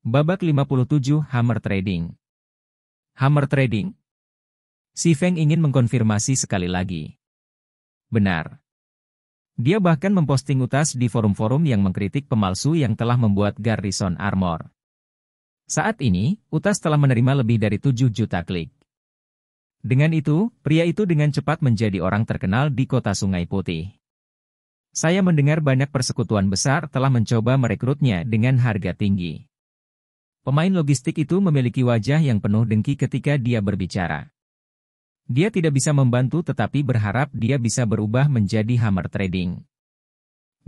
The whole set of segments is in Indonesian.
Babak 57 Hammer Trading. Hammer Trading? Si Feng ingin mengkonfirmasi sekali lagi. Benar. Dia bahkan memposting utas di forum-forum yang mengkritik pemalsu yang telah membuat Garrison Armor. Saat ini, utas telah menerima lebih dari 7 juta klik. Dengan itu, pria itu dengan cepat menjadi orang terkenal di kota Sungai Putih. Saya mendengar banyak persekutuan besar telah mencoba merekrutnya dengan harga tinggi. Pemain logistik itu memiliki wajah yang penuh dengki ketika dia berbicara. Dia tidak bisa membantu tetapi berharap dia bisa berubah menjadi Hammer Trading.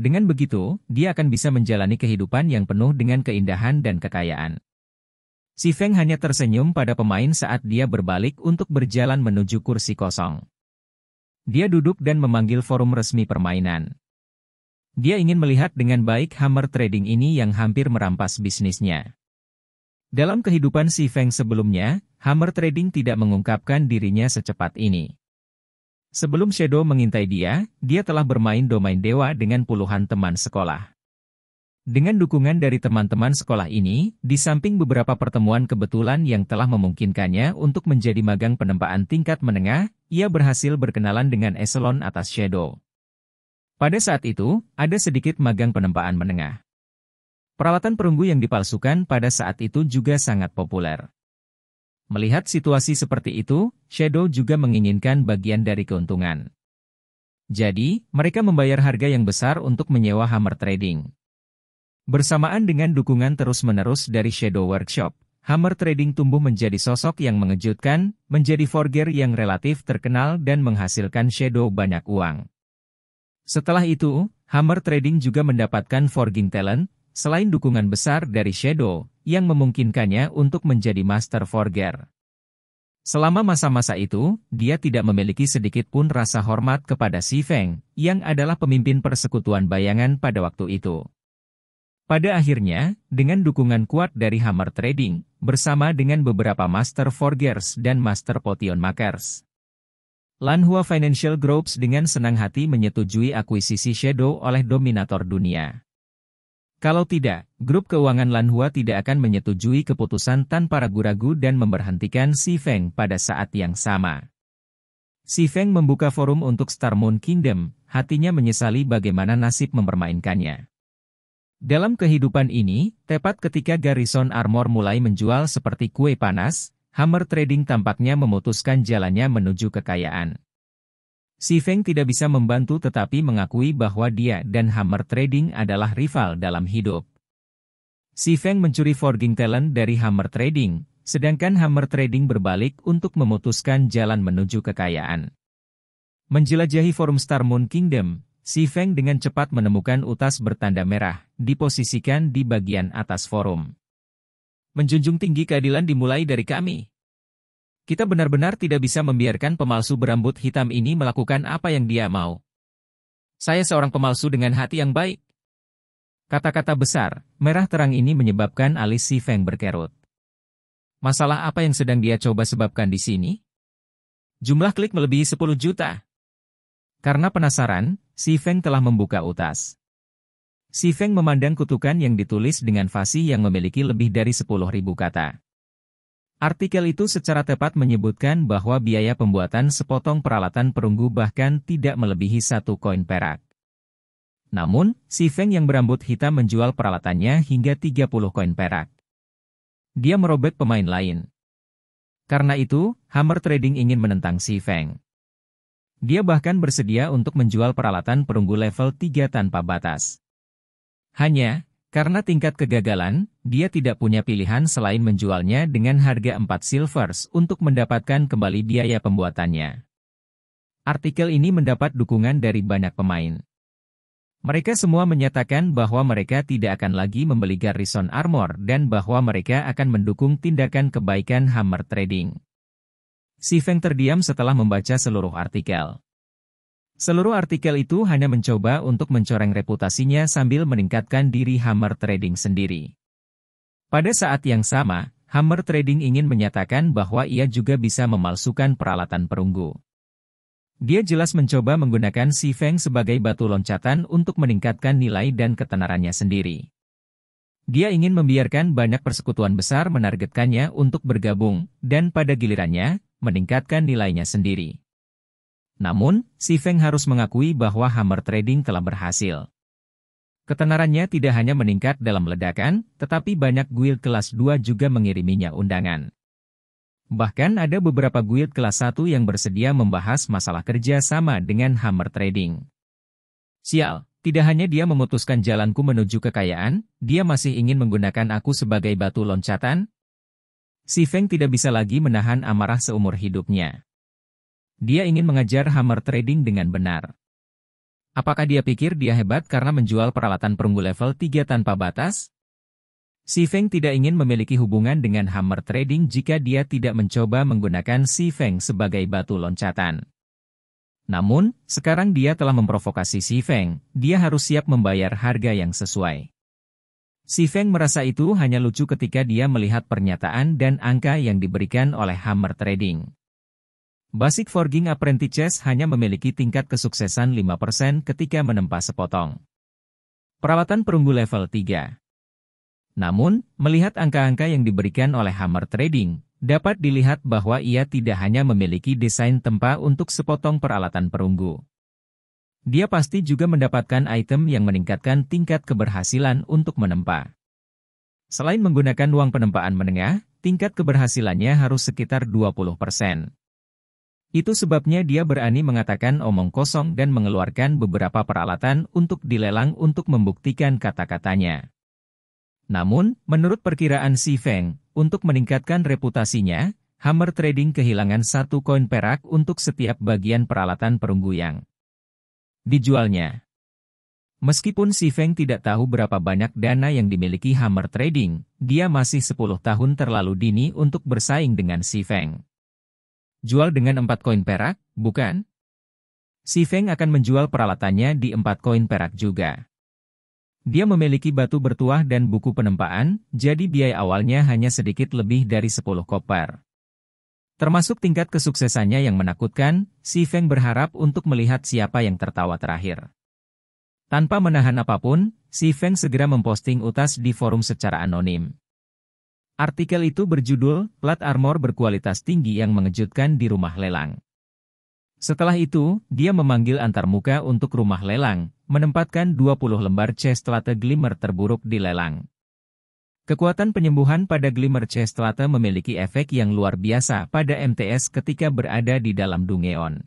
Dengan begitu, dia akan bisa menjalani kehidupan yang penuh dengan keindahan dan kekayaan. Si Feng hanya tersenyum pada pemain saat dia berbalik untuk berjalan menuju kursi kosong. Dia duduk dan memanggil forum resmi permainan. Dia ingin melihat dengan baik Hammer Trading ini yang hampir merampas bisnisnya. Dalam kehidupan si Feng sebelumnya, Hammer Trading tidak mengungkapkan dirinya secepat ini. Sebelum Shadow mengintai dia telah bermain domain dewa dengan puluhan teman sekolah. Dengan dukungan dari teman-teman sekolah ini, di samping beberapa pertemuan kebetulan yang telah memungkinkannya untuk menjadi magang penempaan tingkat menengah, ia berhasil berkenalan dengan eselon atas Shadow. Pada saat itu, ada sedikit magang penempaan menengah. Peralatan perunggu yang dipalsukan pada saat itu juga sangat populer. Melihat situasi seperti itu, Shadow juga menginginkan bagian dari keuntungan. Jadi, mereka membayar harga yang besar untuk menyewa Hammer Trading. Bersamaan dengan dukungan terus-menerus dari Shadow Workshop, Hammer Trading tumbuh menjadi sosok yang mengejutkan, menjadi forger yang relatif terkenal dan menghasilkan Shadow banyak uang. Setelah itu, Hammer Trading juga mendapatkan forging talent, selain dukungan besar dari Shadow, yang memungkinkannya untuk menjadi master forger. Selama masa-masa itu, dia tidak memiliki sedikit pun rasa hormat kepada Si Feng, yang adalah pemimpin persekutuan bayangan pada waktu itu. Pada akhirnya, dengan dukungan kuat dari Hammer Trading, bersama dengan beberapa master forgers dan master potion makers, Lanhua Financial Groups dengan senang hati menyetujui akuisisi Shadow oleh dominator dunia. Kalau tidak, grup keuangan Lanhua tidak akan menyetujui keputusan tanpa ragu-ragu dan memberhentikan Si Feng pada saat yang sama. Si Feng membuka forum untuk Star Moon Kingdom, hatinya menyesali bagaimana nasib mempermainkannya. Dalam kehidupan ini, tepat ketika Garrison Armor mulai menjual seperti kue panas, Hammer Trading tampaknya memutuskan jalannya menuju kekayaan. Si Feng tidak bisa membantu tetapi mengakui bahwa dia dan Hammer Trading adalah rival dalam hidup. Si Feng mencuri forging talent dari Hammer Trading, sedangkan Hammer Trading berbalik untuk memutuskan jalan menuju kekayaan. Menjelajahi forum Star Moon Kingdom, Si Feng dengan cepat menemukan utas bertanda merah, diposisikan di bagian atas forum. Menjunjung tinggi keadilan dimulai dari kami. Kita benar-benar tidak bisa membiarkan pemalsu berambut hitam ini melakukan apa yang dia mau. Saya seorang pemalsu dengan hati yang baik. Kata-kata besar, merah terang ini menyebabkan alis Si Feng berkerut. Masalah apa yang sedang dia coba sebabkan di sini? Jumlah klik melebihi 10 juta. Karena penasaran, Si Feng telah membuka utas. Si Feng memandang kutukan yang ditulis dengan fasih yang memiliki lebih dari 10.000 kata. Artikel itu secara tepat menyebutkan bahwa biaya pembuatan sepotong peralatan perunggu bahkan tidak melebihi 1 koin perak. Namun, Si Feng yang berambut hitam menjual peralatannya hingga 30 koin perak. Dia merobek pemain lain. Karena itu, Hammer Trading ingin menentang Si Feng. Dia bahkan bersedia untuk menjual peralatan perunggu level 3 tanpa batas. Hanya, karena tingkat kegagalan, dia tidak punya pilihan selain menjualnya dengan harga 4 silvers untuk mendapatkan kembali biaya pembuatannya. Artikel ini mendapat dukungan dari banyak pemain. Mereka semua menyatakan bahwa mereka tidak akan lagi membeli Garrison Armor dan bahwa mereka akan mendukung tindakan kebaikan Hammer Trading. Si Feng terdiam setelah membaca seluruh artikel. Seluruh artikel itu hanya mencoba untuk mencoreng reputasinya sambil meningkatkan diri Hammer Trading sendiri. Pada saat yang sama, Hammer Trading ingin menyatakan bahwa ia juga bisa memalsukan peralatan perunggu. Dia jelas mencoba menggunakan Si Feng sebagai batu loncatan untuk meningkatkan nilai dan ketenarannya sendiri. Dia ingin membiarkan banyak persekutuan besar menargetkannya untuk bergabung, dan pada gilirannya, meningkatkan nilainya sendiri. Namun, si Feng harus mengakui bahwa Hammer Trading telah berhasil. Ketenarannya tidak hanya meningkat dalam ledakan, tetapi banyak guild kelas 2 juga mengiriminya undangan. Bahkan ada beberapa guild kelas 1 yang bersedia membahas masalah kerja sama dengan Hammer Trading. Sial, tidak hanya dia memutuskan jalanku menuju kekayaan, dia masih ingin menggunakan aku sebagai batu loncatan. Si Feng tidak bisa lagi menahan amarah seumur hidupnya. Dia ingin mengajar Hammer Trading dengan benar. Apakah dia pikir dia hebat karena menjual peralatan perunggu level 3 tanpa batas? Si Feng tidak ingin memiliki hubungan dengan Hammer Trading jika dia tidak mencoba menggunakan Si Feng sebagai batu loncatan. Namun, sekarang dia telah memprovokasi Si Feng, dia harus siap membayar harga yang sesuai. Si Feng merasa itu hanya lucu ketika dia melihat pernyataan dan angka yang diberikan oleh Hammer Trading. Basic Forging Apprentices hanya memiliki tingkat kesuksesan 5% ketika menempa sepotong peralatan perunggu level 3. Namun, melihat angka-angka yang diberikan oleh Hammer Trading, dapat dilihat bahwa ia tidak hanya memiliki desain tempa untuk sepotong peralatan perunggu. Dia pasti juga mendapatkan item yang meningkatkan tingkat keberhasilan untuk menempa. Selain menggunakan uang penempaan menengah, tingkat keberhasilannya harus sekitar 20%. Itu sebabnya dia berani mengatakan omong kosong dan mengeluarkan beberapa peralatan untuk dilelang untuk membuktikan kata-katanya. Namun, menurut perkiraan Si Feng, untuk meningkatkan reputasinya, Hammer Trading kehilangan 1 koin perak untuk setiap bagian peralatan perunggu yang dijualnya. Meskipun Si Feng tidak tahu berapa banyak dana yang dimiliki Hammer Trading, dia masih 10 tahun terlalu dini untuk bersaing dengan Si Feng. Jual dengan 4 koin perak, bukan? Si Feng akan menjual peralatannya di 4 koin perak juga. Dia memiliki batu bertuah dan buku penempaan, jadi biaya awalnya hanya sedikit lebih dari 10 koper. Termasuk tingkat kesuksesannya yang menakutkan, Si Feng berharap untuk melihat siapa yang tertawa terakhir. Tanpa menahan apapun, Si Feng segera memposting utas di forum secara anonim. Artikel itu berjudul, Plat Armor Berkualitas Tinggi yang Mengejutkan di Rumah Lelang. Setelah itu, dia memanggil antarmuka untuk rumah lelang, menempatkan 20 lembar chestlate glimmer terburuk di lelang. Kekuatan penyembuhan pada glimmer chestlate memiliki efek yang luar biasa pada MTS ketika berada di dalam Dungeon.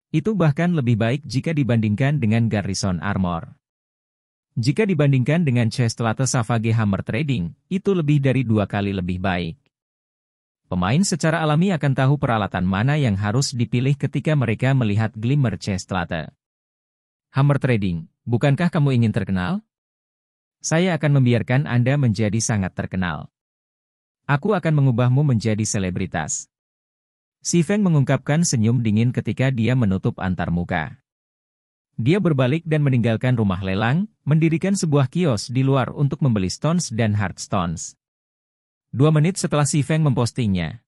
Itu bahkan lebih baik jika dibandingkan dengan Garrison Armor. Jika dibandingkan dengan chestlate Savage Hammer Trading, itu lebih dari 2 kali lebih baik. Pemain secara alami akan tahu peralatan mana yang harus dipilih ketika mereka melihat glimmer chestlate. Hammer Trading, bukankah kamu ingin terkenal? Saya akan membiarkan Anda menjadi sangat terkenal. Aku akan mengubahmu menjadi selebritas. Si Feng mengungkapkan senyum dingin ketika dia menutup antarmuka. Dia berbalik dan meninggalkan rumah lelang, mendirikan sebuah kios di luar untuk membeli stones dan heartstones. 2 menit setelah Si Feng mempostingnya,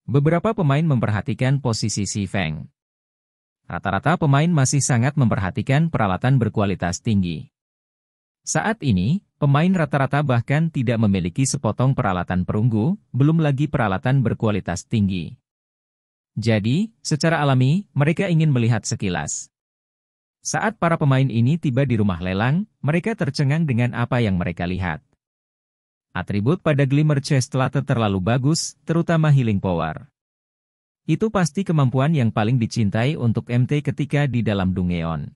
beberapa pemain memperhatikan posisi Si Feng. Rata-rata pemain masih sangat memperhatikan peralatan berkualitas tinggi. Saat ini, pemain rata-rata bahkan tidak memiliki sepotong peralatan perunggu, belum lagi peralatan berkualitas tinggi. Jadi, secara alami, mereka ingin melihat sekilas. Saat para pemain ini tiba di rumah lelang, mereka tercengang dengan apa yang mereka lihat. Atribut pada glimmer chestlate terlalu bagus, terutama healing power. Itu pasti kemampuan yang paling dicintai untuk MT ketika di dalam Dungeon.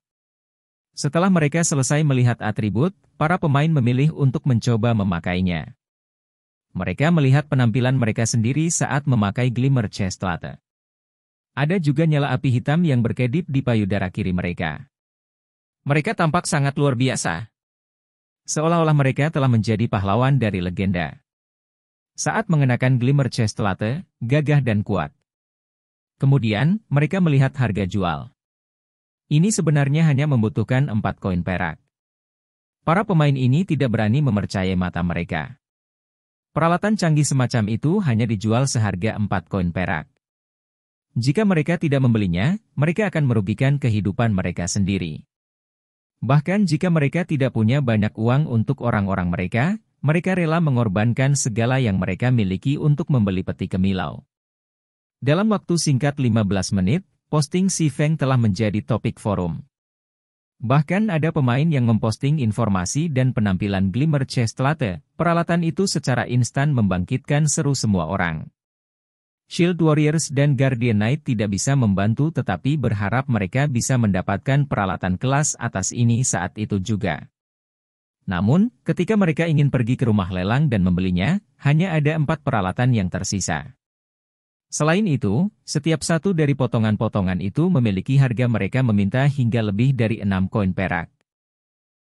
Setelah mereka selesai melihat atribut, para pemain memilih untuk mencoba memakainya. Mereka melihat penampilan mereka sendiri saat memakai glimmer chestlate. Ada juga nyala api hitam yang berkedip di payudara kiri mereka. Mereka tampak sangat luar biasa. Seolah-olah mereka telah menjadi pahlawan dari legenda. Saat mengenakan glimmer chestlate, gagah dan kuat. Kemudian, mereka melihat harga jual. Ini sebenarnya hanya membutuhkan 4 koin perak. Para pemain ini tidak berani mempercayai mata mereka. Peralatan canggih semacam itu hanya dijual seharga 4 koin perak. Jika mereka tidak membelinya, mereka akan merugikan kehidupan mereka sendiri. Bahkan jika mereka tidak punya banyak uang untuk orang-orang mereka, mereka rela mengorbankan segala yang mereka miliki untuk membeli peti kemilau. Dalam waktu singkat 15 menit, posting si Feng telah menjadi topik forum. Bahkan ada pemain yang memposting informasi dan penampilan Glimmer Chest Latte. Peralatan itu secara instan membangkitkan seru semua orang. Shield Warriors dan Guardian Knight tidak bisa membantu tetapi berharap mereka bisa mendapatkan peralatan kelas atas ini saat itu juga. Namun, ketika mereka ingin pergi ke rumah lelang dan membelinya, hanya ada 4 peralatan yang tersisa. Selain itu, setiap satu dari potongan-potongan itu memiliki harga mereka meminta hingga lebih dari 6 koin perak.